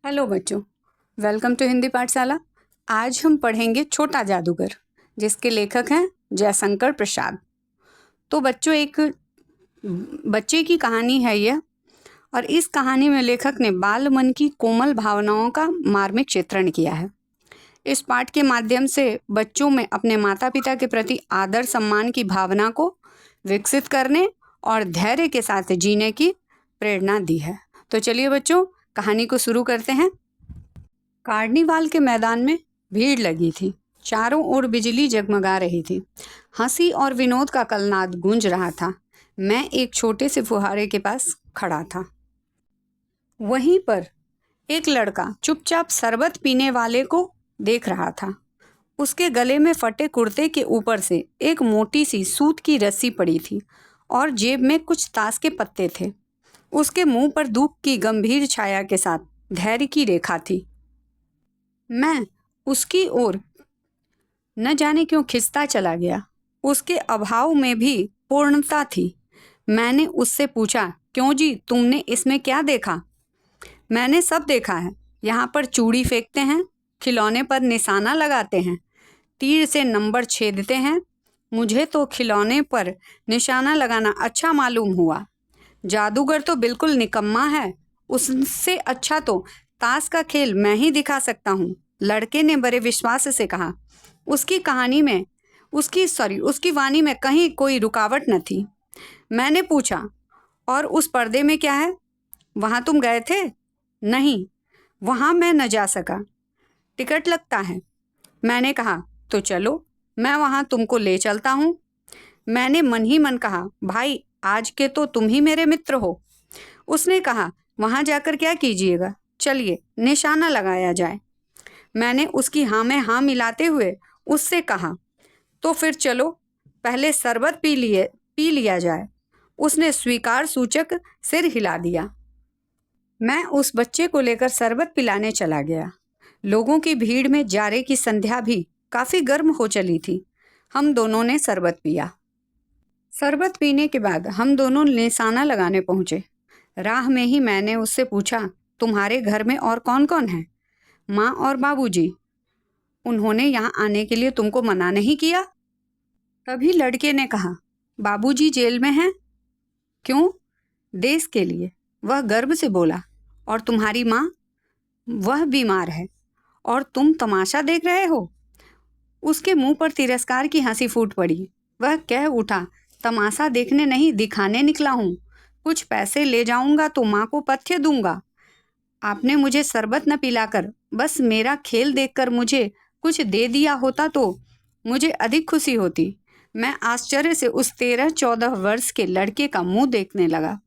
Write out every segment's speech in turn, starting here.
Hello बच्चों, welcome to Hindi पाठशाला। आज हम पढ़ेंगे छोटा जादूगर, जिसके लेखक हैं जयशंकर प्रसाद। तो बच्चों, एक बच्चे की कहानी है यह, और इस कहानी में लेखक ने बाल मन की कोमल भावनाओं का मार्मिक चित्रण किया है। इस पाठ के माध्यम से बच्चों में अपने माता पिता के प्रति आदर सम्मान की भावना को विकसित करने और धैर्य के साथ जीने की प्रेरणा दी है। तो चलिए बच्चों, कहानी को शुरू करते हैं। कार्निवाल के मैदान में भीड़ लगी थी। चारों ओर बिजली जगमगा रही थी। हंसी और विनोद का कलनाद गूंज रहा था। मैं एक छोटे से फुहारे के पास खड़ा था। वहीं पर एक लड़का चुपचाप शरबत पीने वाले को देख रहा था। उसके गले में फटे कुर्ते के ऊपर से एक मोटी सी सूत की रस्सी पड़ी थी और जेब में कुछ ताश के पत्ते थे। उसके मुंह पर दुख की गंभीर छाया के साथ धैर्य की रेखा थी। मैं उसकी ओर न जाने क्यों खिंचता चला गया। उसके अभाव में भी पूर्णता थी। मैंने उससे पूछा, क्यों जी, तुमने इसमें क्या देखा? मैंने सब देखा है। यहाँ पर चूड़ी फेंकते हैं, खिलौने पर निशाना लगाते हैं, तीर से नंबर छेदते हैं। मुझे तो खिलौने पर निशाना लगाना अच्छा मालूम हुआ। जादूगर तो बिल्कुल निकम्मा है। उससे अच्छा तो ताश का खेल मैं ही दिखा सकता हूँ, लड़के ने बड़े विश्वास से कहा। उसकी वाणी में कहीं कोई रुकावट न थी। मैंने पूछा, और उस पर्दे में क्या है? वहाँ तुम गए थे? नहीं, वहाँ मैं न जा सका, टिकट लगता है। मैंने कहा, तो चलो, मैं वहाँ तुमको ले चलता हूँ। मैंने मन ही मन कहा, भाई, आज के तो तुम ही मेरे मित्र हो। उसने कहा, वहाँ जाकर क्या कीजिएगा? चलिए निशाना लगाया जाए। मैंने उसकी हाँ में हाँ मिलाते हुए उससे कहा, तो फिर चलो, पहले शरबत पी लिया जाए। उसने स्वीकार सूचक सिर हिला दिया। मैं उस बच्चे को लेकर शरबत पिलाने चला गया। लोगों की भीड़ में जाड़े की संध्या भी काफ़ी गर्म हो चली थी। हम दोनों ने शरबत पिया। शरबत पीने के बाद हम दोनों निशाना लगाने पहुँचे। राह में ही मैंने उससे पूछा, तुम्हारे घर में और कौन कौन है? माँ और बाबूजी। उन्होंने यहाँ आने के लिए तुमको मना नहीं किया? तभी लड़के ने कहा, बाबूजी जेल में हैं। क्यों? देश के लिए, वह गर्व से बोला। और तुम्हारी माँ? वह बीमार है और तुम तमाशा देख रहे हो? उसके मुंह पर तिरस्कार की हंसी फूट पड़ी। वह कह उठा, तमाशा देखने नहीं, दिखाने निकला हूँ। कुछ पैसे ले जाऊंगा तो माँ को पथ्य दूंगा। आपने मुझे शरबत न पिलाकर बस मेरा खेल देखकर मुझे कुछ दे दिया होता तो मुझे अधिक खुशी होती। मैं आश्चर्य से उस 13-14 वर्ष के लड़के का मुंह देखने लगा।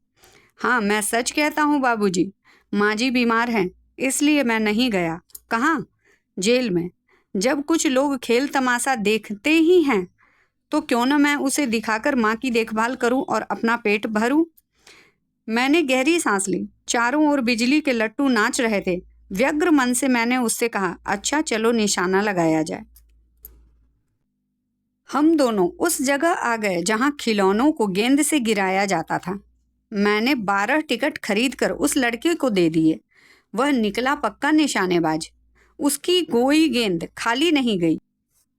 हाँ, मैं सच कहता हूँ बाबूजी, माँ जी बीमार हैं, इसलिए मैं नहीं गया। कहाँ? जेल में। जब कुछ लोग खेल तमाशा देखते ही हैं तो क्यों न मैं उसे दिखाकर माँ की देखभाल करूं और अपना पेट भरूं। मैंने गहरी सांस ली। चारों ओर बिजली के लट्टू नाच रहे थे। व्यग्र मन से मैंने उससे कहा, अच्छा चलो निशाना लगाया जाए। हम दोनों उस जगह आ गए जहां खिलौनों को गेंद से गिराया जाता था। मैंने 12 टिकट खरीदकर उस लड़के को दे दिए। वह निकला पक्का निशानेबाज। उसकी गोई गेंद खाली नहीं गई।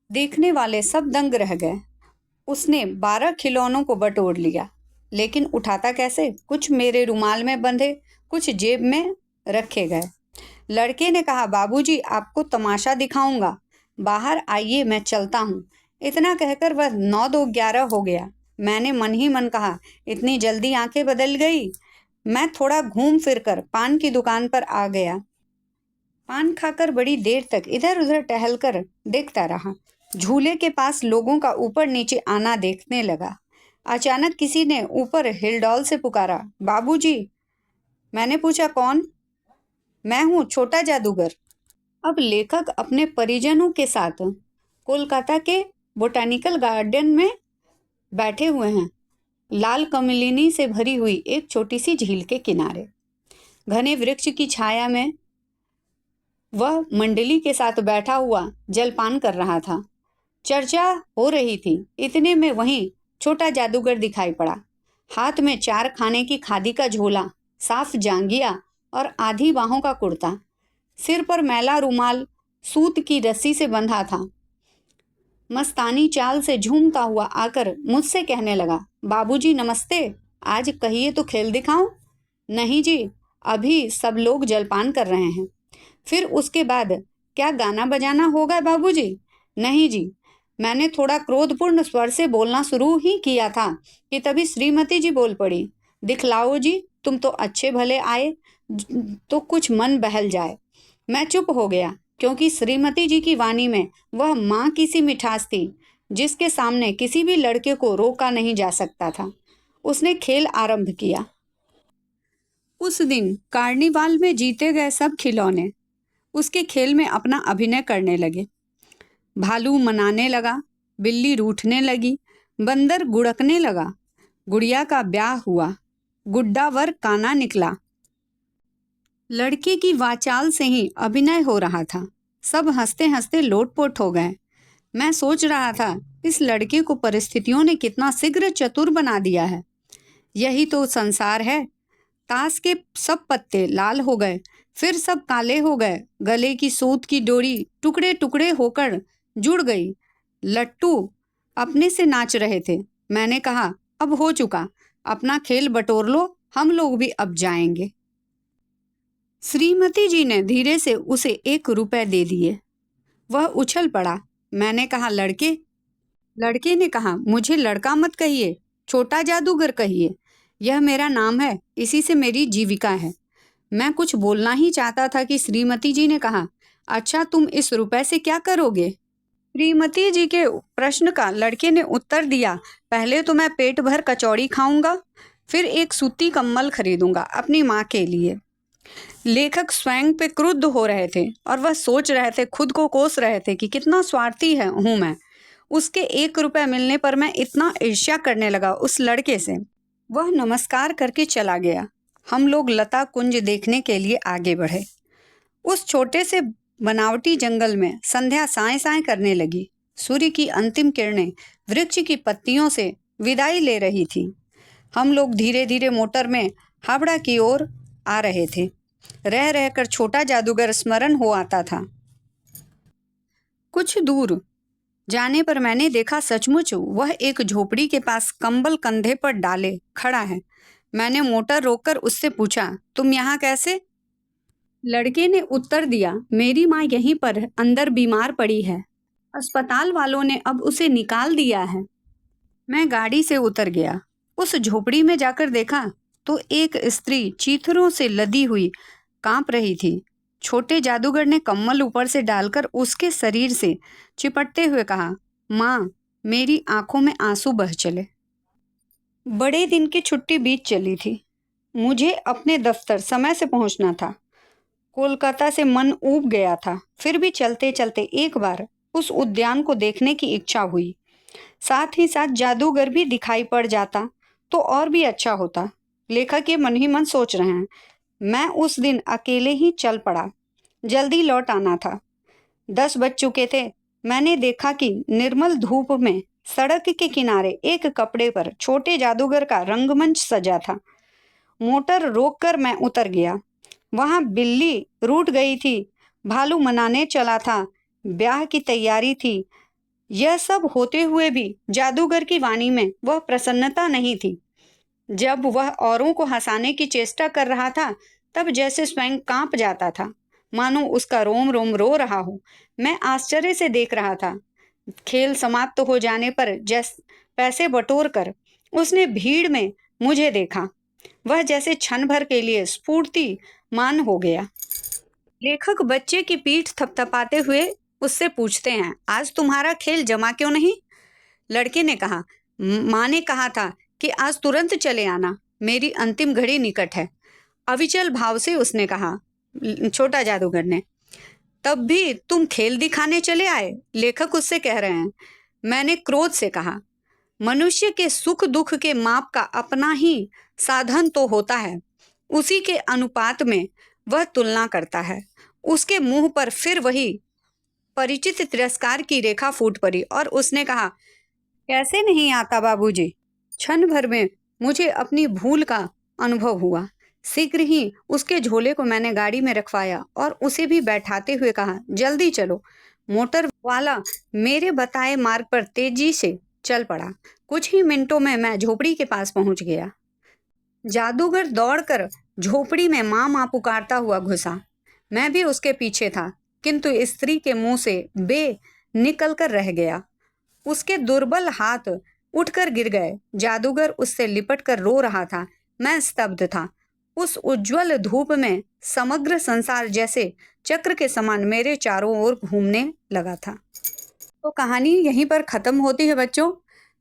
देखने वाले सब दंग रह गए। उसने 12 खिलौनों को बटोर लिया, लेकिन उठाता कैसे? कुछ मेरे रुमाल में बंधे, कुछ जेब में रखे गए। लड़के ने कहा, बाबूजी, आपको तमाशा दिखाऊंगा, बाहर आइए, मैं चलता हूँ। इतना कहकर वह 9-2-11 हो गया। मैंने मन ही मन कहा, इतनी जल्दी आंखें बदल गई। मैं थोड़ा घूम फिर कर पान की दुकान पर आ गया। पान खाकर बड़ी देर तक इधर उधर टहलकर देखता रहा। झूले के पास लोगों का ऊपर नीचे आना देखने लगा। अचानक किसी ने ऊपर हिलडोल से पुकारा, बाबूजी। मैंने पूछा, कौन? मैं हूँ, छोटा जादूगर। अब लेखक अपने परिजनों के साथ कोलकाता के बोटानिकल गार्डन में बैठे हुए हैं, लाल कमलिनी से भरी हुई एक छोटी सी झील के किनारे। घने वृक्ष की छाया में वह मंडली के साथ बैठा हुआ जलपान कर रहा था। चर्चा हो रही थी। इतने में वहीं छोटा जादूगर दिखाई पड़ा। हाथ में 4 खाने की खादी का झोला, साफ जांघिया और आधी बाहों का कुर्ता। सिर पर मैला रुमाल सूत की रस्सी से बंधा था। मस्तानी चाल से झूमता हुआ आकर मुझसे कहने लगा, बाबूजी नमस्ते, आज कहिए तो खेल दिखाऊं? नहीं जी, अभी सब लोग जलपान कर रहे हैं। फिर उसके बाद क्या गाना बजाना होगा बाबूजी? नहीं जी। मैंने थोड़ा क्रोधपूर्ण स्वर से बोलना शुरू ही किया था कि तभी श्रीमती जी बोल पड़ी, दिखलाओ जी, तुम तो अच्छे भले आए तो कुछ मन बहल जाए। मैं चुप हो गया क्योंकि श्रीमती जी की वाणी में वह माँ की सी मिठास थी जिसके सामने किसी भी लड़के को रोका नहीं जा सकता था। उसने खेल आरंभ किया। उस दिन कार्निवाल में जीते गए सब खिलौने उसके खेल में अपना अभिनय करने लगे। भालू मनाने लगा, बिल्ली रूठने लगी, बंदर गुड़कने लगा, गुड़िया का ब्याह हुआ, गुड्डा वर काना निकला। लड़के की वाचाल से ही अभिनय हो रहा था। सब हंसते हंसते लोटपोट हो गए। मैं सोच रहा था, इस लड़के को परिस्थितियों ने कितना शीघ्र चतुर बना दिया है। यही तो संसार है। ताश के सब पत्ते लाल हो गए, फिर सब काले हो गए, गले की सूत की डोरी टुकड़े टुकड़े होकर जुड़ गई। लट्टू अपने से नाच रहे थे। मैंने कहा, अब हो चुका, अपना खेल बटोर लो, हम लोग भी अब जाएंगे। श्रीमती जी ने धीरे से उसे 1 रुपए दे दिए। वह उछल पड़ा। मैंने कहा, लड़के? लड़के ने कहा, मुझे लड़का मत कहिए, छोटा जादूगर कहिए। यह मेरा नाम है, इसी से मेरी जीविका है। मैं कुछ बोलना ही चाहता था कि श्रीमती जी ने कहा, अच्छा तुम इस रुपए से क्या करोगे? श्रीमती जी के प्रश्न का लड़के ने उत्तर दिया, पहले तो मैं पेट भर कचौड़ी खाऊंगा, फिर एक सूती कंबल खरीदूंगा अपनी माँ के लिए। लेखक स्वयं पे क्रुद्ध हो रहे थे और वह सोच रहे थे, खुद को कोस रहे थे कि कितना स्वार्थी हूँ मैं। उसके 1 रुपए मिलने पर मैं इतना ईर्ष्या करने लगा उस लड़के से। वह नमस्कार करके चला गया। हम लोग लता कुंज देखने के लिए आगे बढ़े। उस छोटे से बनावटी जंगल में संध्या साए साए करने लगी। सूर्य की अंतिम किरणें वृक्ष की पत्तियों से विदाई ले रही थी। हम लोग धीरे धीरे मोटर में हावड़ा की ओर आ रहे थे। रह रहकर छोटा जादूगर स्मरण हो आता था। कुछ दूर जाने पर मैंने देखा, सचमुच वह एक झोपड़ी के पास कंबल कंधे पर डाले खड़ा है। मैंने मोटर रोककर उससे पूछा, तुम यहाँ कैसे? लड़के ने उत्तर दिया, मेरी माँ यहीं पर अंदर बीमार पड़ी है, अस्पताल वालों ने अब उसे निकाल दिया है। मैं गाड़ी से उतर गया। उस झोपड़ी में जाकर देखा तो एक स्त्री चीथड़ों से लदी हुई कांप रही थी। छोटे जादूगर ने कम्बल ऊपर से डालकर उसके शरीर से चिपटते हुए कहा, माँ, मेरी आंखों में आंसू बह चले। बड़े दिन की छुट्टी बीत चली थी। मुझे अपने दफ्तर समय से पहुंचना था। कोलकाता से मन ऊब गया था। फिर भी चलते चलते एक बार उस उद्यान को देखने की इच्छा हुई। साथ ही साथ जादूगर भी दिखाई पड़ जाता तो और भी अच्छा होता। लेखक ये मन ही मन सोच रहे हैं। मैं उस दिन अकेले ही चल पड़ा। जल्दी लौट आना था। 10 बज चुके थे। मैंने देखा कि निर्मल धूप में सड़क के किनारे एक कपड़े पर छोटे जादूगर का रंगमंच सजा था। मोटर रोककर मैं उतर गया। वहां बिल्ली रूठ गई थी, भालू मनाने चला था, ब्याह की तैयारी थी। यह सब होते हुए भी जादूगर की वाणी में वह प्रसन्नता नहीं थी। जब वह औरों को हंसाने की चेष्टा कर रहा था, तब जैसे स्वयं कांप जाता था, मानो उसका रोम रोम रो रहा हो। मैं आश्चर्य से देख रहा था। खेल समाप्त हो जाने पर पैसे बटोर कर उसने भीड़ में मुझे देखा। वह जैसे क्षण भर के लिए स्फूर्तिमान हो गया। लेखक बच्चे की पीठ थपथपाते हुए उससे पूछते हैं, आज तुम्हारा खेल जमा क्यों नहीं? लड़के ने कहा, माँ ने कहा था कि आज तुरंत चले आना, मेरी अंतिम घड़ी निकट है। अविचल भाव से उसने कहा। छोटा जादूगर ने, तब भी तुम खेल दिखाने चले आए? लेखक उससे कह रहे हैं। मैंने क्रोध से कहा, मनुष्य के सुख दुख के माप का अपना ही साधन तो होता है, उसी के अनुपात में वह तुलना करता है। उसके मुंह पर फिर वही परिचित तिरस्कार की रेखा फूट पड़ी और उसने कहा, कैसे नहीं आता बाबूजी। क्षण भर में मुझे अपनी भूल का अनुभव हुआ। शीघ्र ही उसके झोले को मैंने गाड़ी में रखवाया और उसे भी बैठाते हुए कहा, जल्दी चलो। मोटर वाला मेरे बताए मार्ग पर तेजी से चल पड़ा। कुछ ही मिनटों में मैं झोपड़ी के पास पहुंच गया। जादूगर दौड़कर झोपड़ी में माँ माँ पुकारता हुआ घुसा। मैं भी उसके पीछे था, किंतु स्त्री के मुंह से बे निकल कर रह गया। उसके दुर्बल हाथ उठकर गिर गए। जादूगर उससे लिपट कर रो रहा था। मैं स्तब्ध था। उस उज्जवल धूप में समग्र संसार जैसे चक्र के समान मेरे चारों ओर घूमने लगा था। तो कहानी यहीं पर ख़त्म होती है बच्चों।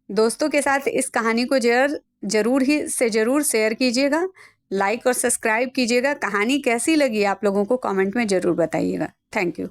दोस्तों के साथ इस कहानी को ज़रूर शेयर कीजिएगा, लाइक और सब्सक्राइब कीजिएगा। कहानी कैसी लगी आप लोगों को कमेंट में ज़रूर बताइएगा। Thank you.